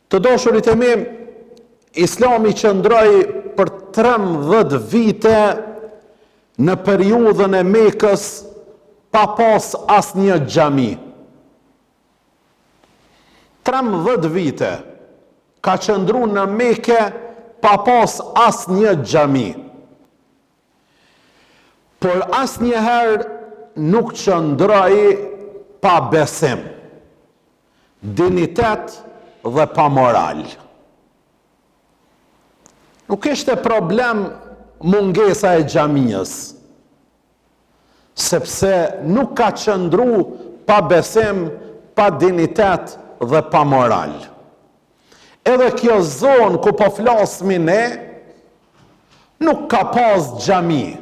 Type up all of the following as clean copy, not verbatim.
Të dashurit e mi, Islami qëndroi për 13 vite në periudhën e Mekës pa pas asnjë xhami. 13 vite ka qëndru në Mekë pa pas asnjë xhami. Por asnjëherë nuk qëndroi pa besim, dinitet dhe pa moral. Nuk ishte problem mungesa e xhamisë, sepse nuk ka qëndru pa besim, pa dinitet dhe pa moral. Edhe kjo zonë ku po flasmi ne, nuk ka pas xhami.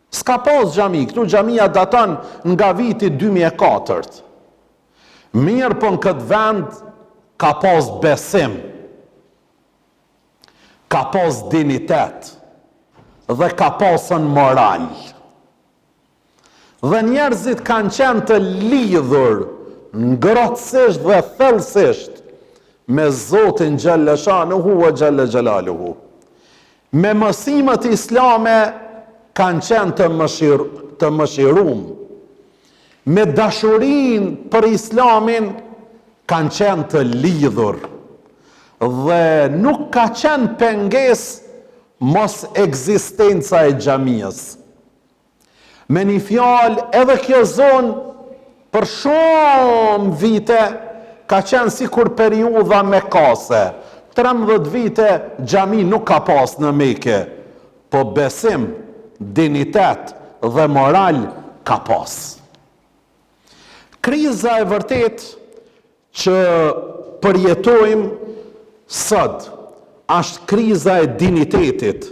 S'ka pas xhami, këtu xhamia daton nga viti 2004. Mirë po në këtë vend ka pas besim, ka pas dinitet dhe ka pasën moral. Dhe njerëzit kanë qenë të lidhur ngrohtësisht dhe thellësisht me Zotin Gjelle Shanuhu wa Gjelle Gjelaluhu. Me mësimet islame kanë qenë të mëshirum. Me dashurin për islamin kanë qenë të lidhur. Dhe nuk ka qenë penges mos ekzistenca e xhamisë. Me një fjalë, edhe kjo zonë për shumë vite ka qenë sikur periudha mekase. 13 vite xhami nuk ka pas në Mekë, po besim, dinitet dhe moral ka pas. Kriza e vërtet që përjetojmë sot është kriza e dinitetit,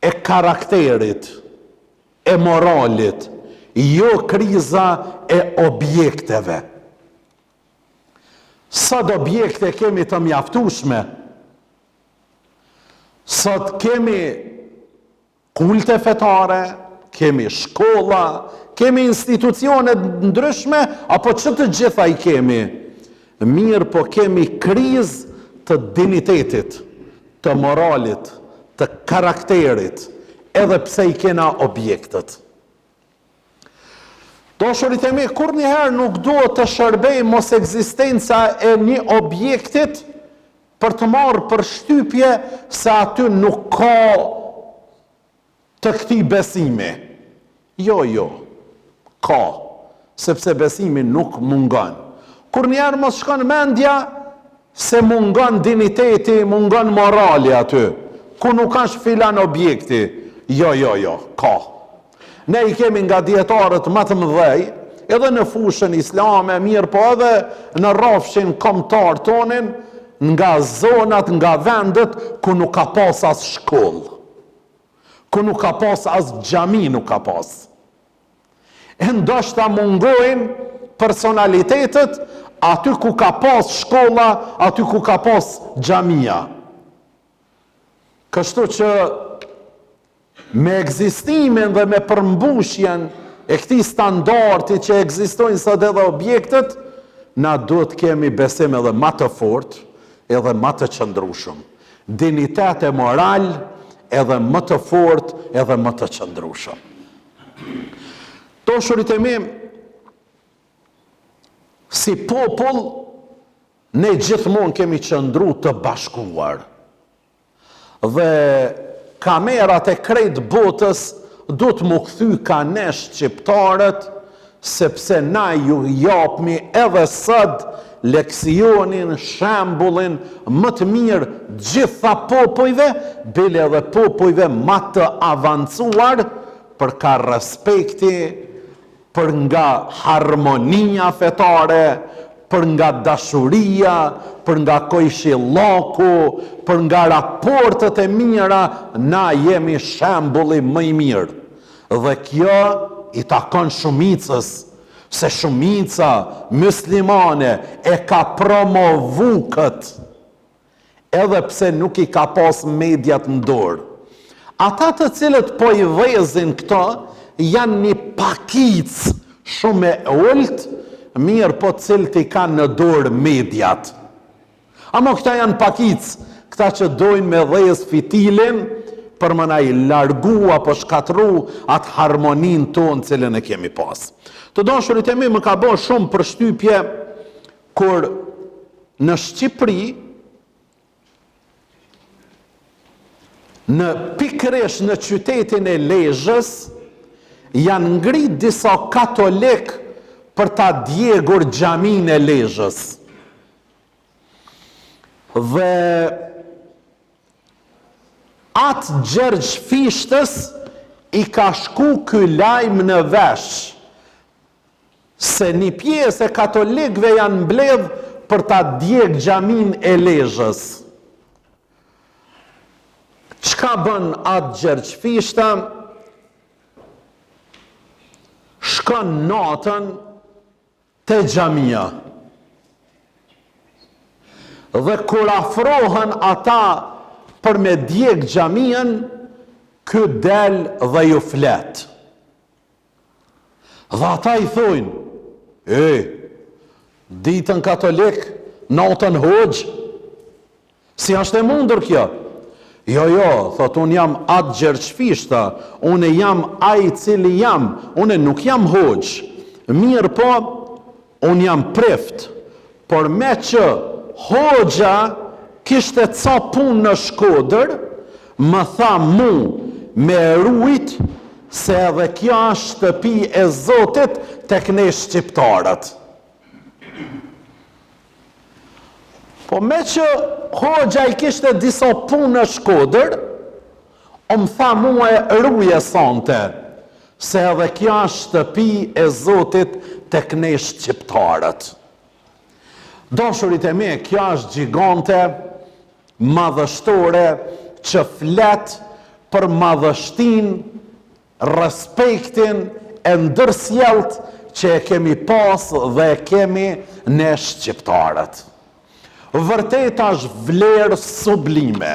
e karakterit, e moralit, jo kriza e objekteve. Sot objekte kemi të mjaftueshme. Sot kemi kulte fetare, kemi shkolla, kemi institucione ndryshme, apo që të gjitha i kemi. Mirë po kemi krizë të dinitetit, të moralit, të karakterit, edhe pse i kena objektet. Dashurit e mi, kur njëherë nuk duhet të shërbej mos ekzistenca e një objektit për të marrë përshtypje se aty nuk ka të këtij besimi. Jo, ka, sepse besimi nuk mungon. Kur njëherë mos shkon mendja se mungon diniteti, mungon morali aty, ku nuk është filan objekti. Jo, ka. Ne i kemi nga dietarët më të mëdhej, edhe në fushën islame, mirë po edhe në rrafshin kombëtar tonin, nga zonat, nga vendet ku nuk ka pas as shkollë, ku nuk ka pas as xhami, nuk ka pas. Ndoshta mungojnë personalitetet aty ku ka pas shkolla, aty ku ka pas xhamia. Kështu që me ekzistimin dhe me përmbushjen e këtij standardi që ekzistojnë sot edhe objektet, na duhet kemi besim edhe më të fortë, edhe më të qëndrueshëm. Dinitet e moral edhe më të fortë, edhe më të qëndrueshëm. Dashurit e mi, si popull, ne gjithmonë kemi qëndru të bashkuar. Dhe kamerat e krejt botës du të më kthy ka ne shqiptarët, sepse na ju japmi edhe sot leksionin, shembullin më të mirë gjitha popujve, bile edhe popujve më të avancuar, për ka respekti, për nga harmonia fetare, për nga dashuria, për nga kojshillaku, për nga raportet e mira, na jemi shembulli më i mirë. Dhe kjo i takon shumicës, se shumica muslimane e ka promovu këtë, edhe pse nuk i ka pas mediat në dorë. Ata të cilët po i vëzin këto, janë një pakicë shumë e ulët, mirë po cilët i kanë në dorë mediat. Amo këta janë pakic, këta që dojnë me dhejës fitilin për më na i largu apo shkatru atë harmonin tonë cilën e kemi pas. Të dashurit e mi më ka bo shumë përshtypje kur në Shqipëri, në pikërisht në qytetin e Lezhës, janë ngrit disa katolik për ta djegur xhamin e Lezhës. Dhe atë Gjergj Fishtës i ka shku ky lajm në vesh, se një pjesë e katolikëve janë mbledh për ta djeg xhamin e Lezhës. Çka bën atë Gjergj Fishta? Shkon natën te xhamia. Dhe kur afrohen ata për me djeg xhamien, ky del dhe ju flet. Dhe ata i thojnë, ditën katolik, natën hoxh, si është e mundur kjo? Jo, thot, unë jam atë Gjergj Fishta, unë jam ai cili jam, unë nuk jam hoxh. Mirë po, unë jam prift, por me që hoxha kishte ca punë në Shkodër, më tha mu me rujt se edhe kja është shtëpi e Zotit tek ne shqiptarët. Po me që hoxha i kishte disa punë në Shkodër, më tha mua e ruje sante, se edhe kja është shtëpi e Zotit tek ne shqiptarët. Dashurit e me, kja është gjigante, madhështore, që flet për madhështin, respektin e ndërsjelt që e kemi pas dhe e kemi ne shqiptarët. Vërtet është vlerë sublime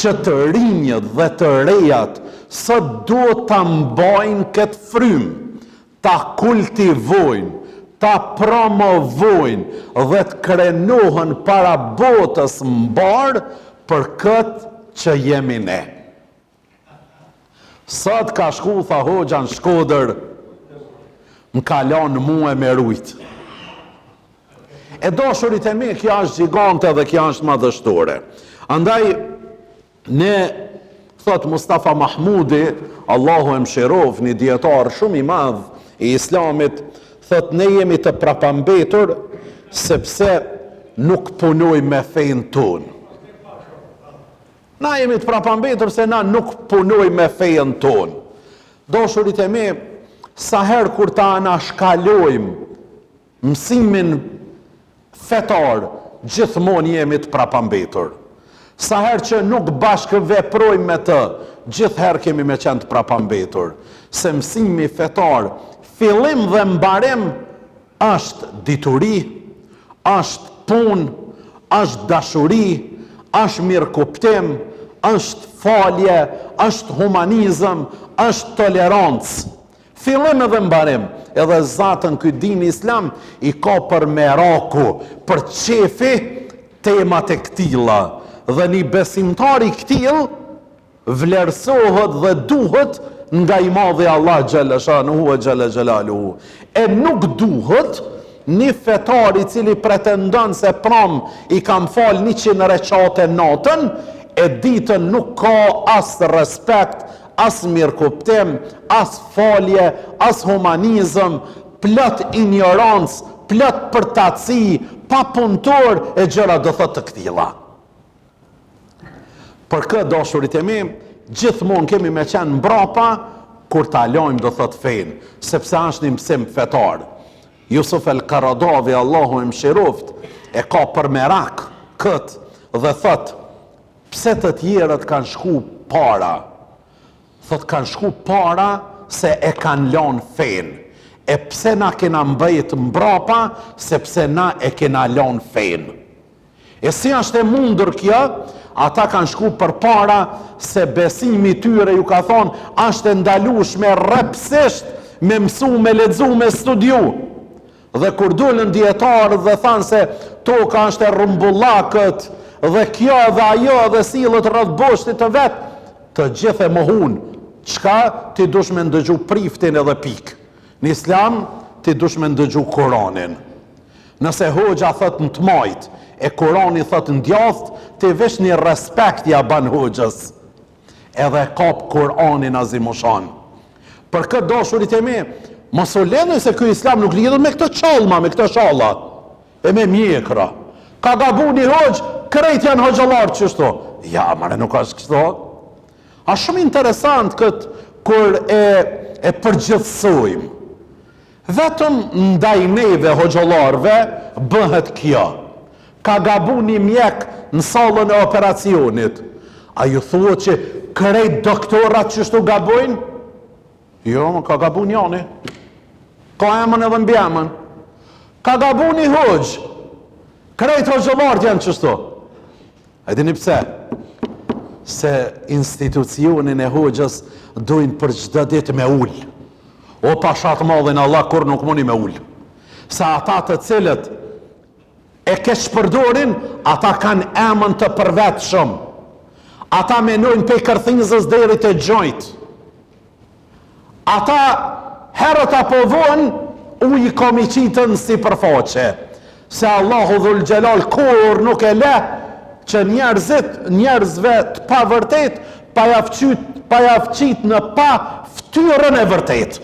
që të rinjët dhe të rejat së do të mbajnë këtë frymë, ta kultivojnë, ta promovojnë dhe të krenohen para botës mbarë për këtë që jemi ne. Sot ka shku, tha hoxha në Shkodër, më ka lanë mua me rujtë. E dashurit e mi, kja është gjigante dhe kja është madhështore. Andaj, ne, thot Mustafa Mahmudi, Allahu e mshirov, një djetar shumë i madh i Islamit, thot ne jemi të prapambetur sepse nuk punoj me fejnë tonë. Na jemi të prapambetur se na nuk punoj me fejnë tonë. Dashurit e mi, sa herë kur ta anashkalojmë mësimin fetar, gjithmonë jemi të prapambetur. Sa herë që nuk bashkë veprojmë me të, gjithherë kemi me qenë të prapambetur. Se mësimi fetar, fillim dhe mbarim, është dituri, është punë, është dashuri, është mirëkuptim, është falje, është humanizëm, është tolerancë. Fillim edhe mbarim, edhe zatën këtë din Islam i ka për meraku, për qefi temat e këtila. Dhe një besimtari këtil vlerësohet dhe duhet nga i madhi Allah Gjeleshanuhu e Gjeleshanuhu. E nuk duhet një fetari cili pretendon se pram i kam fal 100 recate natën, e ditën nuk ka as respekt, as mirëkuptim, as falje, as humanizëm, plot ignorancë, plot përtaci, pa punëtor e gjëra do thot të këtila. Për këtë dashurit e mi, gjithmonë kemi me qenë mbrapa, kur ta lojmë do thot fejnë, sepse është një mësim fetar. Jusuf el Karadavi, Allahu e mshiroft, e ka për merak këtë dhe thot, pse të tjerët kanë shku para? Thot kanë shku para se e kanë lanë fejnë. E pse na kena mbajt mbrapa, sepse na e kena lanë fejnë. E si është e mundur kjo, ata kanë shku për para se besimi tyre ju ka thonë, është ndalush me rrepsisht, me mësu, me ledzu, me studiu. Dhe kur dolën dietarët dhe thanë se toka është e rrumbullakët dhe kjo dhe ajo dhe sillet rreth boshtit të vet, të gjithë e mohun. Çka ti dush me ndëgju priftin edhe pik. Në Islam ti dush me ndëgju Kur'anin. Nëse hoxha thot në të majt, e Kur'ani thot në djath, ti vesh një respekt ja ban hoxhës. Edhe kap Kur'anin azimushan. Për këtë dashurit e me, mos u lënë se ky Islam nuk lidhet me këto çallma, me këto shalla, e me mjekra. Ka gabu një hoxh, krejt janë hoxhallar çështo. Ja, mare nuk është kështu. A shumë interesant këtë kur e përgjithsojmë. Vetëm ndaj neve hoxhallarve bëhet kjo. Ka gabu një mjek në sallën e operacionit. A ju thuhet që krejt doktorat çështo gabojnë? Jo, ka gabu njani. Ka emën edhe mbi emën. Ka gabu një hoxh. Krejt hoxhallarët janë çështo. A dini pse? Se institucionin e hoxhës dojnë për çdo ditë me ul. O pashat madhin Allah kur nuk mundi me ul. Sa ata të cilët e keq përdorin, ata kanë emën të përvetshëm. Ata menojnë pe kërthinzës deri te gjojt. Ata herët apo vonë uj komicitën si përfaqe. Se Allahu Dhul Gjelal kur nuk e le që njerëzve të pa vërtet pa javqit në pa ftyrën e vërtet.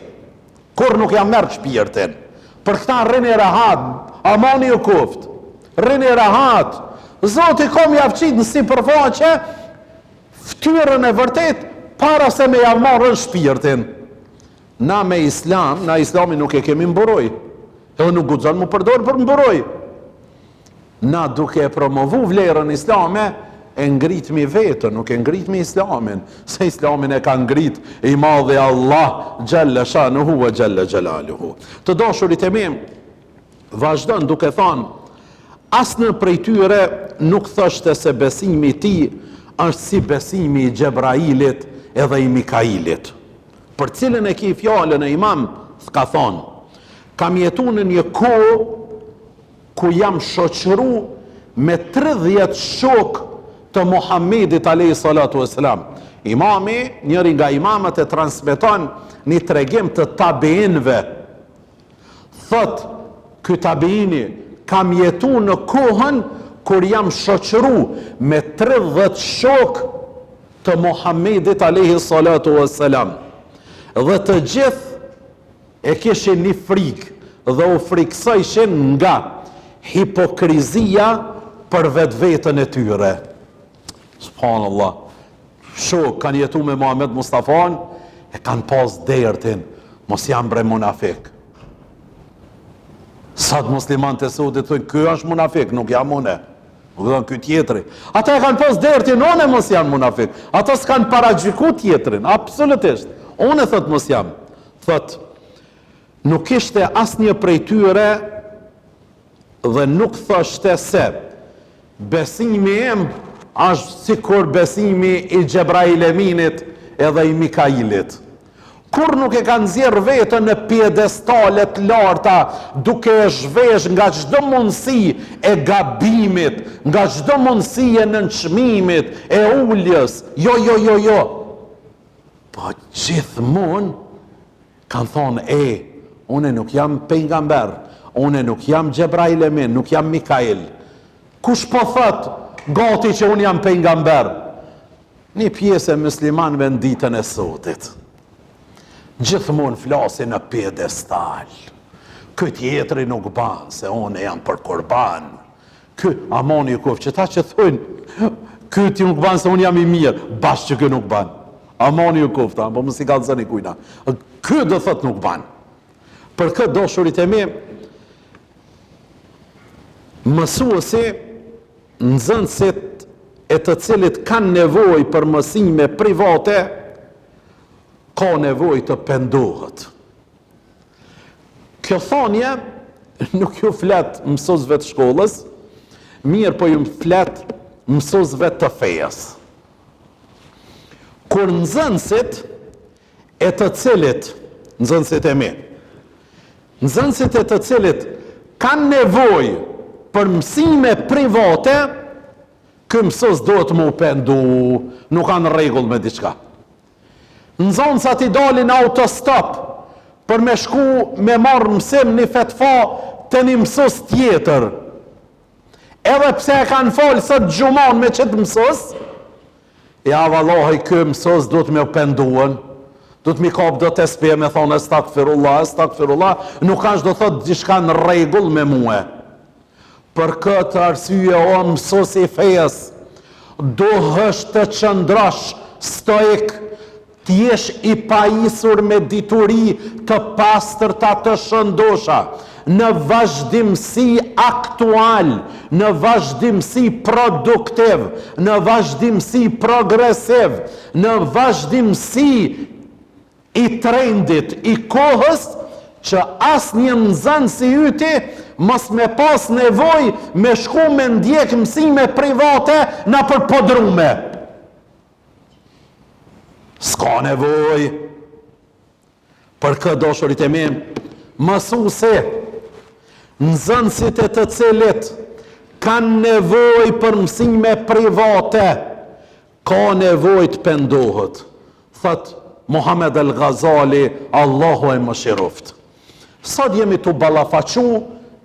Kur nuk jam merë shpirtin. Për këta rrini rahat, amani u kuft. Rrini rahat. Zoti kom javqit në si përfaqe ftyrën e vërtet para se me javmarën shpirtin. Na me Islam, na Islami nuk e kemi mburoj. Edhe nuk guxon mu përdor për mburoj. Na duke e promovu vlerën islame, e ngritmi vetën, nuk e ngritmi Islamin. Se Islamin e ka ngrit i madhi Allah, gjelle shanuhu e gjelle gjelaluhu. Të dashurit e mi, vazhdon duke thanë, asnjë prej tyre nuk thoshte se besimi i tij është si besimi i Gjebrailit edhe i Mikailit. Për cilën e ki fjallën e imam, ka thonë, kam jetu në një kohë ku jam shoqëru me 30 shok të Muhammedit a.s. Imami, njëri nga imamet e transmeton një tregim të tabeinve. Thot, ky tabeini, kam jetu në kohën kur jam shoqëru me 30 shok të Muhammedit a.s. Dhe të gjithë e kishin një frikë dhe u friksojshin nga hipokrizia për vetën e tyre. Subhanallah. Shok kanë jetu me Muhammed Mustafan, e kanë pas dertin, mos jam bre munafik. Sot musliman të sotit thënë, ky është munafik, nuk jam une. Nuk dhe në ky tjetëri. Ata e kanë pas dertin, one mos jam munafik. Ata s'kanë paragjyku tjetërin, absolutisht. Unë thot mos jam. Thot, nuk ishte asnjë prej tyre dhe nuk thoshte se besimi im është sikur besimi i Gjebrail Eminit edhe i Mikailit. Kur nuk e kanë nxjerr vetën në piedestalet larta, duke e zhvesh nga çdo mundësi e gabimit, nga çdo mundësi e nënçmimit, e uljes. Jo. Po gjithmonë kanë thonë, une nuk jam pejgamber, une nuk jam Gjebrail Emin, nuk jam Mikail. Kush po thot gati që unë jam pejgamber? Një pjesë e muslimanëve në ditën e sotit. Gjithmonë flasin në piedestal. Ky tjetri nuk ban, se unë jam për kurban. Ky, amoni ju kuf, që ta që thujnë, ky ti nuk ban se unë jam i mirë, bashkë që ky nuk ban. Amoni ju kufta, po mësi ka të zëni kujna. Ky do thot nuk ban. Për këtë dashurit e mi, mësuesi, nxënësit e të cilit kanë nevojë për mësime private, ka nevojë të pendohet. Kjo thonje nuk ju flet mësuesve të shkollës, mirë po ju flet mësuesve të fejes. Kur nxënësit e të cilit, nxënësit e mi, nxënësit e të cilit kanë nevojë për mësime private, ky mësues duhet mu pendu, nuk kanë rregull me diçka. Nxënësat i dalin autostop për me shku me marrë mësim një fetfa të një mësues tjetër. Edhe pse e kanë folë sot gjumon me qëtë mësues, ja vallahi ky mësues duhet me penduën, duhet mi kap do të spe me thonë estakfirullah, nuk kanë do thot diçka në rregull me mua. Për këtë arsye o mësues i fejes, duhesh të qëndrosh stoik, t'jesh i pajisur me dituri të pastërta të shëndosha, në vazhdimsi aktual, në vazhdimsi produktiv, në vazhdimsi progresiv, në vazhdimsi i trendit, i kohës, që asnjë nxënës i yti mos me pas nevoj me shku me ndjek mësime private na për podrume. S'ka nevoj. Për këtë dashurit e mi, mësuese, nxënësit e të cilit kanë nevoj për mësime private, ka nevoj të pendohet. Thot Muhammed El Ghazali, Allahu e mëshiroft. Sot jemi të ballafaqu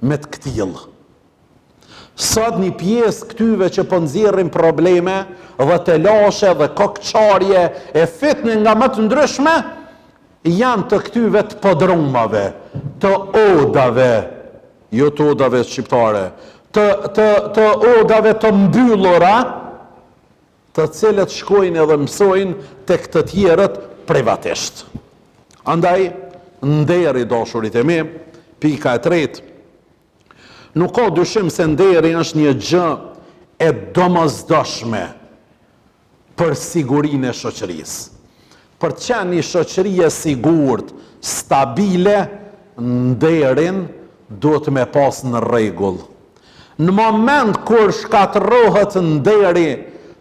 me të këtillë. Sot një pjesë këtyve që po nxjerrin probleme dhe të lashe dhe kokçarje e fitnë nga më të ndryshme, janë të këtyve të podrumave, të odave, jo të odave shqiptare, të odave të mbyllura, të cilët shkojnë edhe mësojnë tek të tjerët privatisht. Andaj, nderi dashurit e mi, pika e tretë, nuk ka dyshim se nderi është një gjë e domosdoshme për sigurinë e shoqërisë. Për të qenë një shoqëri e sigurt, stabile, nderin duhet me pas në rregull. Në moment kur shkatërrohet nderi,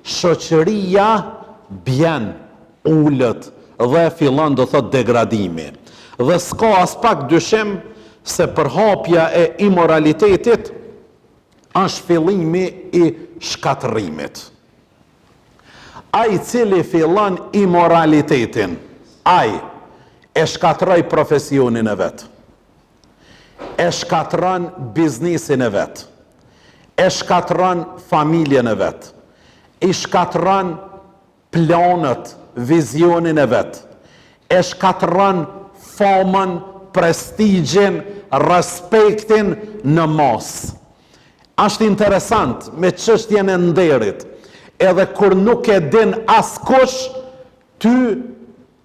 shoqëria bjen, ullët dhe fillon do thot degradimi. Dhe s'ka as pak dyshim se përhapja e imoralitetit është fillimi i shkatërimit. Ai cili fillon imoralitetin, ai e shkatërroi profesionin e vet, e shkatëron biznesin e vet, e shkatëron familjen e vet, i shkatëron planët, vizionin e vet, e shkatëron famën, prestigjin, respektin në mas. Ashtë interesant me çështjen e nderit, edhe kur nuk e din askush, ty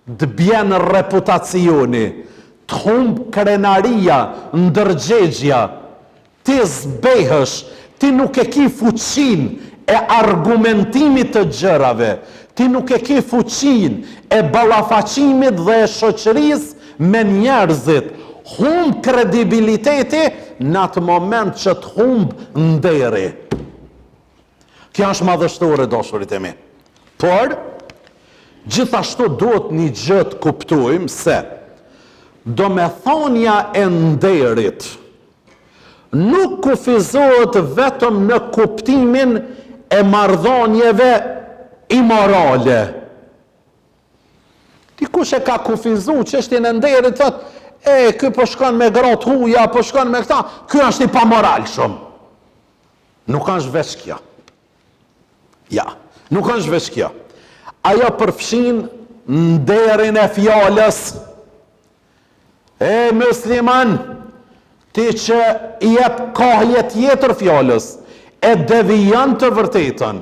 t'bjen reputacioni, t'humb krenaria, ndërgjegja, ti zbehësh, ti nuk e ki fuqin e argumentimit të gjërave, ti nuk e ki fuqin e ballafaqimit dhe e shoqërisë me njerëzit, humb kredibiliteti në atë moment që të humb nderi. Kjo është madhështore, dashurit e mi. Por, gjithashtu duhet një gjë të kuptojmë se domethënia e nderit nuk kufizohet vetëm në kuptimin e marrëdhënieve imorale. Dikush e ka kufizu çështjen e nderit, thot, ky po shkon me gratë huja, po shkon me këta, ky është i pamoral shumë. Nuk është veç kjo. Ja, nuk është veç kjo. Ajo përfshin nderin e fjalës. Musliman, ti që i jep kohje tjetër fjalës, e devijon të vërtetën,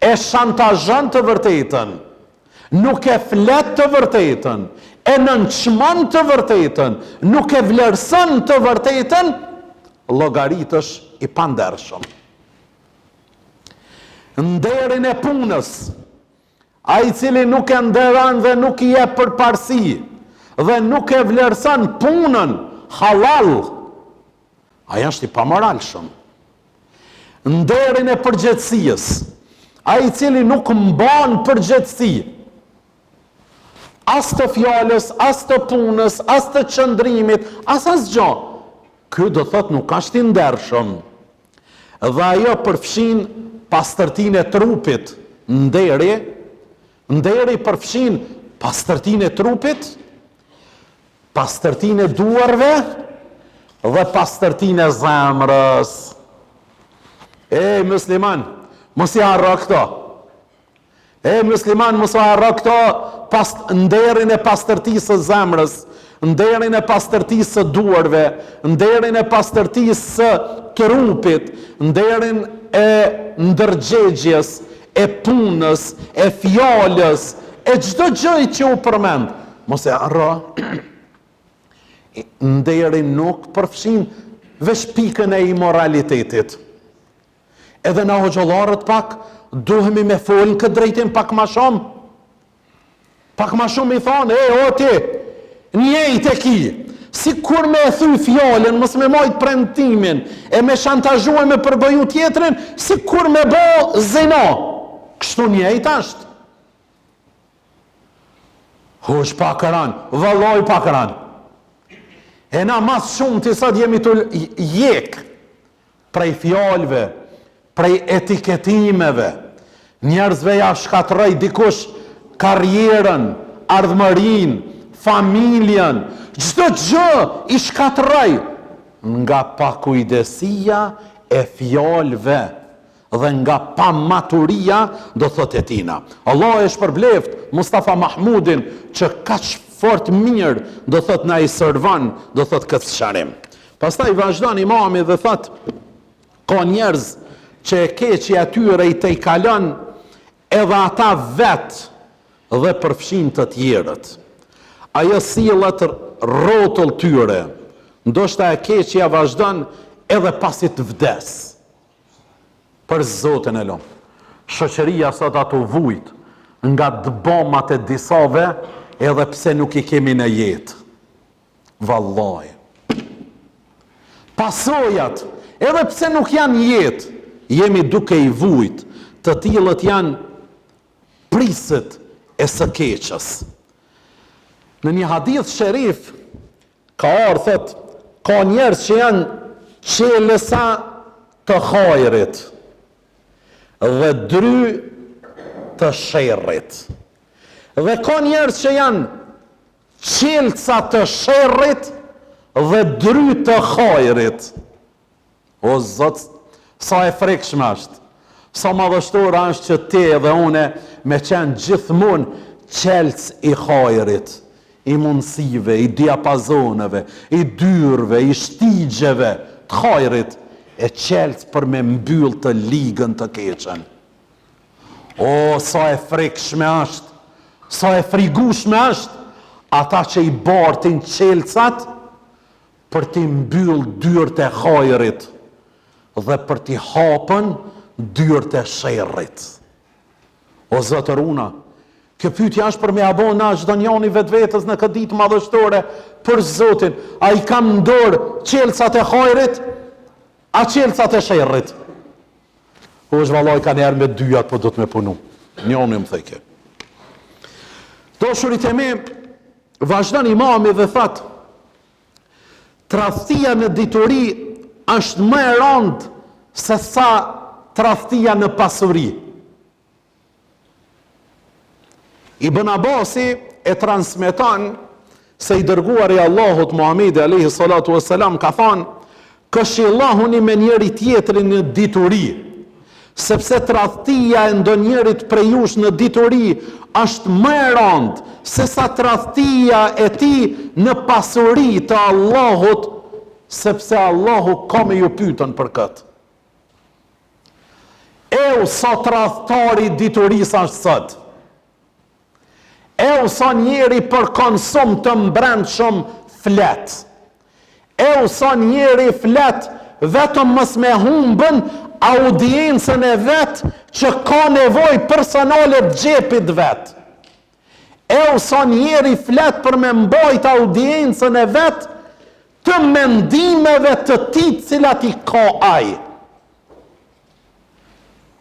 e shantazhon të vërtetën, nuk e flet të vërtetën, e nënçmon të vërtetën, nuk e vlerëson të vërtetën, llogaritësh i pandershëm. Nderin e punës, ai cili nuk e nderon dhe nuk i jep përparësi dhe nuk e vlerëson punën halal, ai është i pamoralshëm. Nderin e përgjegjësisë, ai cili nuk mban përgjegjësi, as të fjalës, as të punës, as të qëndrimit, as asgjë. ky do thot nuk është i ndershëm. Dhe ajo përfshin pastërtinë e trupit, nderi përfshin pastërtinë e trupit, pastërtinë e duarve dhe pastërtinë e zemrës. Musliman, mos i harro këto. Musliman, mos i harro këto nderin e pastërtisë së zemrës, nderin e pastërtisë së duarve, nderin e pastërtisë së trupit, nderin e ndërgjegjes, e punës, e fjalës, e çdo gjë që u përmend. Mos e harro. Nderi nuk përfshin veç pikën e imoralitetit. Edhe na hoxhallarët pak duhemi me folën këtë drejtim pak ma shumë. Pak ma shumë i thonë, o ti, njejt e ki, si kur me e thuj fjallën, mos me majt premtimin, e me shantazhue me përbëju tjetrin, si kur me bo zina. Kështu njejt ashtë. Hosh pakëran, vëlloj pakëran. E na mas shumë të sot jemi të jek prej fjallëve, prej etiketimeve. Njerëzve ja shkatërrej dikush karrierën, ardhmërin, familjen, çdo gjë i shkatërrej nga pakujdesia e fjalëve dhe nga pamaturia, do thot e tina. Allah e shpërbleft Mustafa Mahmudin që kaq fort mirë, do thot na i servan, do thot këtë sqarim. Pastaj vazhdon imami dhe thot, ka njerëz që e keqi atyre i te i kalon edhe ata vetë dhe përfshin të tjerët. Ajo sillet rrotull tyre, ndoshta e keqja vazhdon edhe pasi të vdes. Për Zotin e lom, shoqëria sot ato vujt nga dëbomat e disave, edhe pse nuk i kemi në jetë. Vallaj. Pasojat, edhe pse nuk janë jetë, jemi duke i vujt, të tillët janë prisët e së keqës. Në një hadith sherif, ka ardhur, ka njerëz që janë qelësa të hajrit dhe dry të sherrit. Dhe ka njerëz që janë qelësa të sherrit dhe dry të hajrit. O Zot, sa e frekshme është, sa madhështore është që ti dhe une me qenë gjithmonë qelës i hajrit, i mundësive, i diapazoneve, i dyrve, i shtigjeve të hajrit, e qelës për me mbyll të ligën të keqen. O, sa e frekshme është, sa e frigushme është, ata që i bartin qelësat për t'i mbyll dyert e hajrit dhe për t'i hapën dyert e sherrit. O zotëruna, kjo pyetja është për me abon na çdo njani vetvetes në këtë ditë madhështore për Zotin, a i kam në dorë qelësat e hajrit, a qelësat e sherrit? O zhvalloj ka njerë me dyjat, po do të me punu. Njani më thejke. Dashurit e mi, vazhdon imami dhe thot, tradhtia në dituri është më e rëndë se sa tradhtia në pasuri. Ibn Abasi e transmeton se i dërguari i Allahut Muhamedi alayhi salatu wassalam ka thënë, këshillahuni me njëri tjetrin në dituri, sepse tradhtia e ndonjërit prej jush në dituri është më e rëndë se sa tradhtia e tij në pasuri të Allahut, sepse Allahu ka me ju pyetën për këtë. Sa tradhtari diturisë është sot. Sa njeri për konsum të mbrendshëm flet. Sa njeri flet vetëm mos me humbën audiencën e vet që ka nevojë personale të xhepit vet. Sa njeri flet për me mbajt audiencën e vet të mendimeve të tij të cilat i ka ai.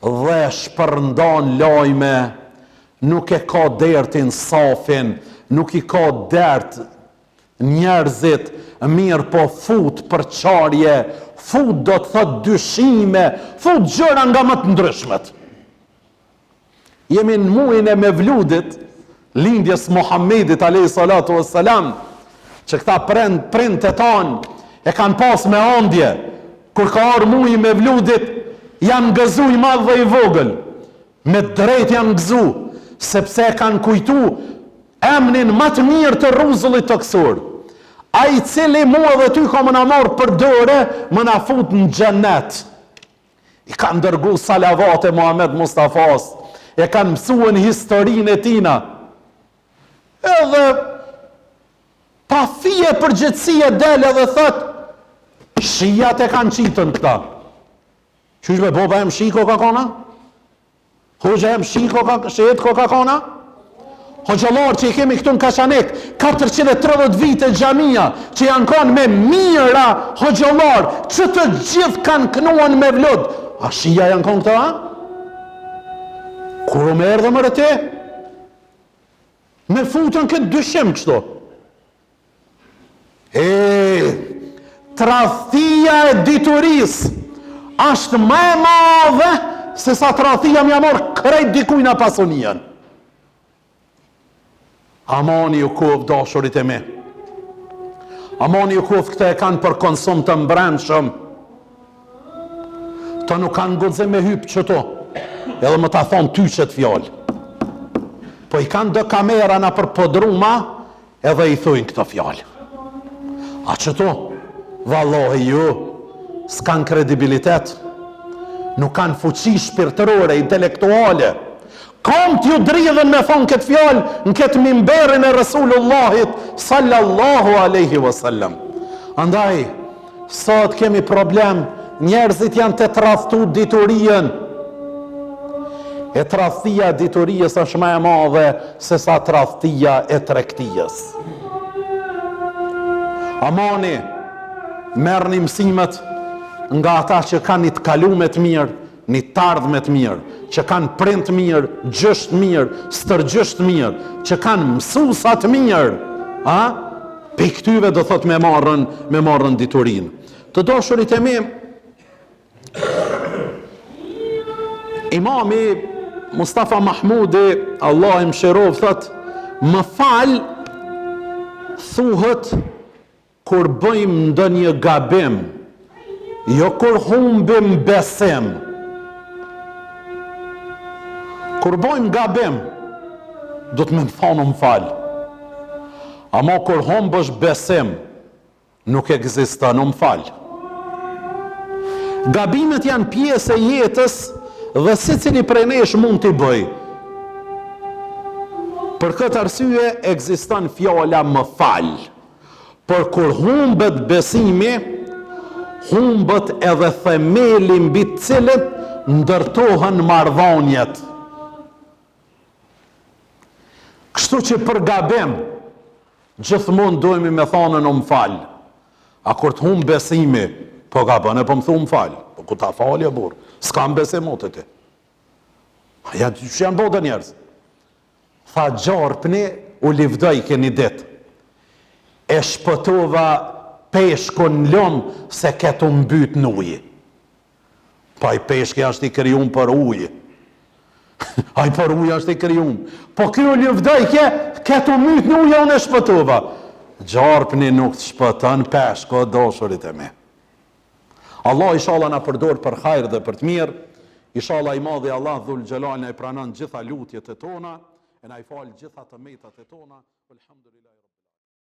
Dhe shpërndan lajme, nuk e ka dertin safin, nuk i ka dert njerëzit mirë po fut përçarje, fut do të thot dyshime, fut gjëra nga më të ndryshmet. Jemi në muajin e Mevludit, lindjes Muhammedit alayhi salatu wassalam, që këta prindët tanë e kanë pas me ëndje, kur ka ardhur muaji i Mevludit, janë gëzu i madh dhe i vogël, me drejt janë gëzu, sepse kanë kujtu emnin më të mirë të rruzullit të kësur. Ai cili mua dhe ty ka më na marrë për dore, më na fut në xhenet. I kanë dërgu salavate Muhammed Mustafas, e kanë mësuar historinë e tina. Edhe pa fije përgjithësie dele dhe thot, shijat e kanë qitën këta. Qysh me boba em shi Coca-Cola? Hoxha em shi Coca-Cola? Hoxhallar që i kemi këtu në Kashanek, 430 vite xhamia, që janë kanë me mira hoxhallar, që të gjithë kanë kënuan me vlod. A shia janë kanë këta? Kur me erdhe më rëte? Me futën këtë dyshim kështu. Tradhtia e diturisë ashtë më e madhe se sa tradhtia më marr krejt dikujna pasonian. Amani ju kov dashurit e me. Amani ju kov këta e kanë për konsum të mbrendshëm. Ta nuk kanë godze me hyp qëto, edhe më ta thonë ty qëtë fjallë. Po i kanë do kamera na për podruma, edhe i thujnë këto fjallë. A qëto? Vallohi ju, s'kan kredibilitet, nuk kanë fuqi shpirtërore, intelektuale. Kam t'ju dridhen me thonë këtë fjalë në këtë mimberin e Resulullahit sallallahu aleyhi wasallam. Andaj, sot kemi problem, njerëzit janë të tradhtu diturien. E tradhtia e diturijës është më e madhe se sa tradhtia e tregtijës. Amani, merrni mësimet nga ata që kanë një të kalume të mirë, një të ardhme të mirë, që kanë prind të mirë, gjysht mirë, stërgjysht mirë, që kanë mësuesa të mirë, pe këtyve do thot me marrën diturinë. Të dashurit e mi, Imami Mustafa Mahmudi, Allah i mëshirov, thot, më fal, thuhet kur bëjmë ndonjë gabim, jo kur humbim besim. Kur bëjmë gabim, do të më thonë më fal. Ama kur humbësh besim, nuk ekziston më fal. Gabimet janë pjesë e jetës dhe secili prej nesh mund t'i bëj. Për këtë arsye ekziston fjala më fal. Por kur humbet besimi, humbet edhe themeli mbi të cilët ndërtohen marrëdhëniet. Kështu që për gabim, gjithmonë dojmë me thonën o më falë. A kur të humbë besimi, po gabën e po më thu më falë. Po ku ta falë e burë, s'kam besimot e ti. Ja, që janë bodë njerëz. Tha gjarpni u livdoj këni ditë. E shpëtova peshkun në lëmë se ketu mbyt në ujë. Pa i peshke ashtë i kryun për ujë. Aj për ujë ashtë i kryun. Po kjo livdojke, ketu myt në ujë unë e shpëtova. Gjarpni nuk të shpëtën peshko dashurit e me. Allah inshallah na përdor për hajër dhe për të mirë. Inshallah i madhi Allah dhul gjelal na i pranon gjitha lutjet e tona, e na i fal gjitha të metat e tona. Alhamdulillah.